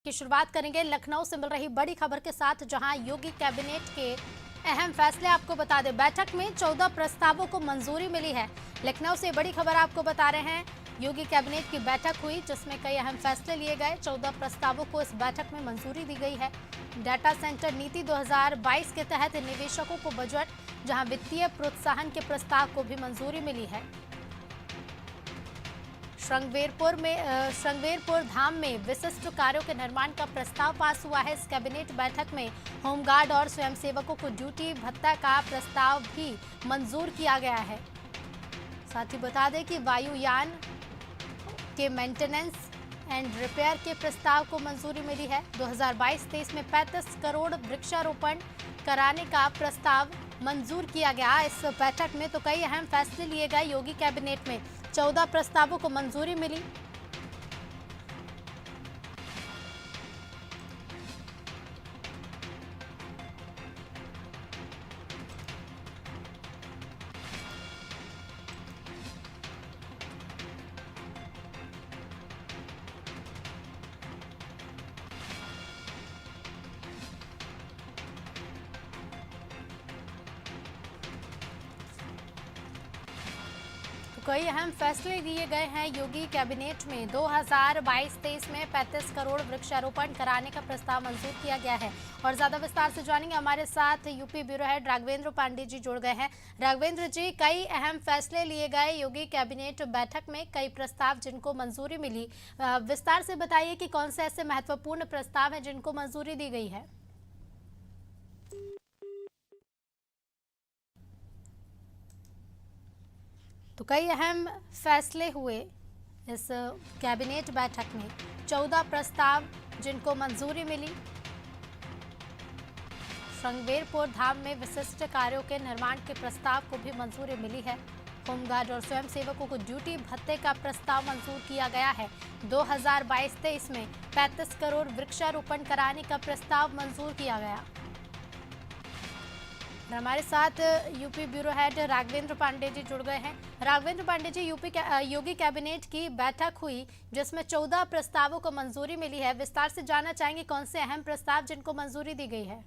की शुरुआत करेंगे लखनऊ से मिल रही बड़ी खबर के साथ, जहां योगी कैबिनेट के अहम फैसले आपको बता दें। बैठक में 14 प्रस्तावों को मंजूरी मिली है। लखनऊ से बड़ी खबर आपको बता रहे हैं, योगी कैबिनेट की बैठक हुई जिसमें कई अहम फैसले लिए गए। 14 प्रस्तावों को इस बैठक में मंजूरी दी गई है। डाटा सेंटर नीति 2022 के तहत निवेशकों को बजट, जहां वित्तीय प्रोत्साहन के प्रस्ताव को भी मंजूरी मिली है। श्रृंगवेरपुर धाम में विशिष्ट कार्यों के निर्माण का प्रस्ताव पास हुआ है। इस कैबिनेट बैठक में होमगार्ड और स्वयंसेवकों को ड्यूटी भत्ता का प्रस्ताव भी मंजूर किया गया है। साथ ही बता दें कि वायुयान के मेंटेनेंस एंड रिपेयर के प्रस्ताव को मंजूरी मिली है। 2022-23 में 35 करोड़ वृक्षारोपण कराने का प्रस्ताव मंजूर किया गया। इस बैठक में तो कई अहम फैसले लिए गए। योगी कैबिनेट में 14 प्रस्तावों को मंजूरी मिली। कई अहम फैसले लिए गए हैं योगी कैबिनेट में। 2022-23 में 35 करोड़ वृक्षारोपण कराने का प्रस्ताव मंजूर किया गया है। और ज्यादा विस्तार से जानेंगे, हमारे साथ UP bureau head Raghavendra Pande ji जुड़ गए हैं। राघवेंद्र जी, कई अहम फैसले लिए गए योगी कैबिनेट बैठक में, कई प्रस्ताव जिनको मंजूरी मिली, विस्तार से बताइए कि कौन से ऐसे महत्वपूर्ण प्रस्ताव हैं जिनको मंजूरी दी गई है। तो कई अहम फैसले हुए इस कैबिनेट बैठक में। 14 प्रस्ताव जिनको मंजूरी मिली। श्रृंगवेरपुर धाम में विशिष्ट कार्यों के निर्माण के प्रस्ताव को भी मंजूरी मिली है। होमगार्ड और स्वयंसेवकों को ड्यूटी भत्ते का प्रस्ताव मंजूर किया गया है। 2022-23 में 35 करोड़ वृक्षारोपण कराने का प्रस्ताव मंजूर किया गया। हमारे साथ UP bureau head Raghavendra Pande ji जुड़ गए हैं। राघवेंद्र पांडे जी, योगी कैबिनेट की बैठक हुई जिसमें 14 प्रस्तावों को मंजूरी मिली है। विस्तार से जानना चाहेंगे कौन से अहम प्रस्ताव जिनको मंजूरी दी गई है।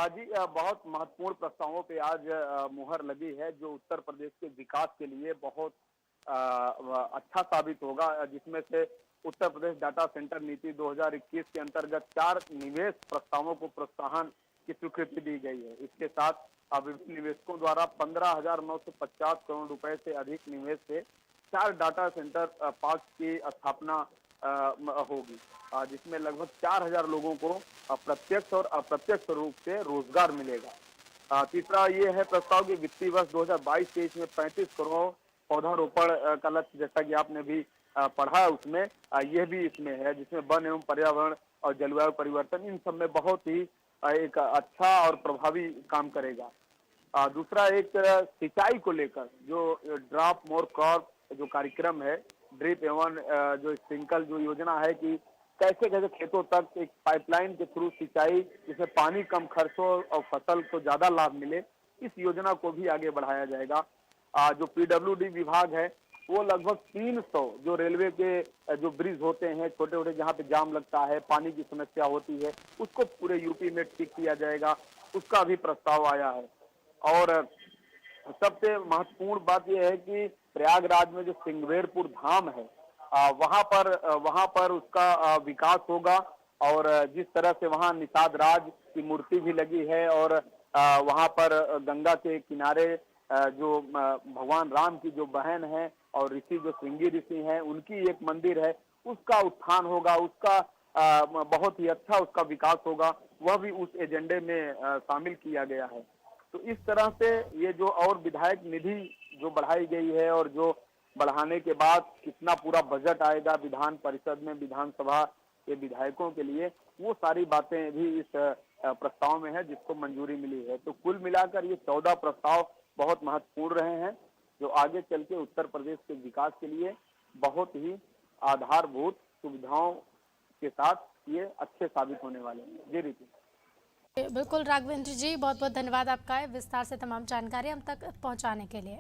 जी, बहुत महत्वपूर्ण प्रस्तावों पे आज मुहर लगी है, जो उत्तर प्रदेश के विकास के लिए बहुत अच्छा साबित होगा। जिसमें से उत्तर प्रदेश डाटा सेंटर नीति 2021 के अंतर्गत 4 निवेश प्रस्तावों को प्रोत्साहन की स्वीकृति दी गई है। इसके साथ विभिन्न निवेशकों द्वारा 15,950 करोड़ रुपए से अधिक निवेश से 4 डाटा सेंटर पार्क की स्थापना होगी, जिसमें लगभग 4,000 लोगों को प्रत्यक्ष और अप्रत्यक्ष रूप से रोजगार मिलेगा। तीसरा ये है प्रस्ताव कि वित्तीय वर्ष 2022-23 में 35 करोड़ पौधारोपण का लक्ष्य, जैसा कि आपने भी पढ़ा है उसमें, यह भी इसमें है, जिसमें वन एवं पर्यावरण और जलवायु परिवर्तन, इन सब में बहुत ही एक अच्छा और प्रभावी काम करेगा। दूसरा एक सिंचाई को लेकर जो ड्रॉप मोर क्रॉप जो कार्यक्रम है, ड्रिप एवं जो स्प्रिंकल जो योजना है कि कैसे कैसे खेतों तक एक पाइपलाइन के थ्रू सिंचाई, जिसमें पानी कम खर्च हो और फसल को ज्यादा लाभ मिले, इस योजना को भी आगे बढ़ाया जाएगा। जो पीडब्ल्यूडी विभाग है वो लगभग 300 जो रेलवे के जो ब्रिज होते हैं छोटे छोटे, जहाँ पे जाम लगता है, पानी की समस्या होती है, उसको पूरे यूपी में ठीक किया जाएगा, उसका भी प्रस्ताव आया है। और सबसे महत्वपूर्ण बात यह है कि प्रयागराज में जो श्रृंगवेरपुर धाम है, वहां पर उसका विकास होगा। और जिस तरह से वहां निषाद राज की मूर्ति भी लगी है, और वहां पर गंगा के किनारे जो भगवान राम की जो बहन है और ऋषि जो श्रृंगी ऋषि हैं, उनकी एक मंदिर है, उसका उत्थान होगा, उसका बहुत ही अच्छा उसका विकास होगा, वह भी उस एजेंडे में शामिल किया गया है। तो इस तरह से ये जो और विधायक निधि जो बढ़ाई गई है, और जो बढ़ाने के बाद कितना पूरा बजट आएगा विधान परिषद में, विधानसभा के विधायकों के लिए, वो सारी बातें भी इस प्रस्ताव में है जिसको मंजूरी मिली है। तो कुल मिलाकर ये 14 प्रस्ताव बहुत महत्वपूर्ण रहे हैं, जो आगे चल के उत्तर प्रदेश के विकास के लिए बहुत ही आधारभूत सुविधाओं के साथ ये अच्छे साबित होने वाले हैं। जी रीति। बिल्कुल राघवेंद्र जी, बहुत बहुत धन्यवाद आपका विस्तार से तमाम जानकारी हम तक पहुंचाने के लिए।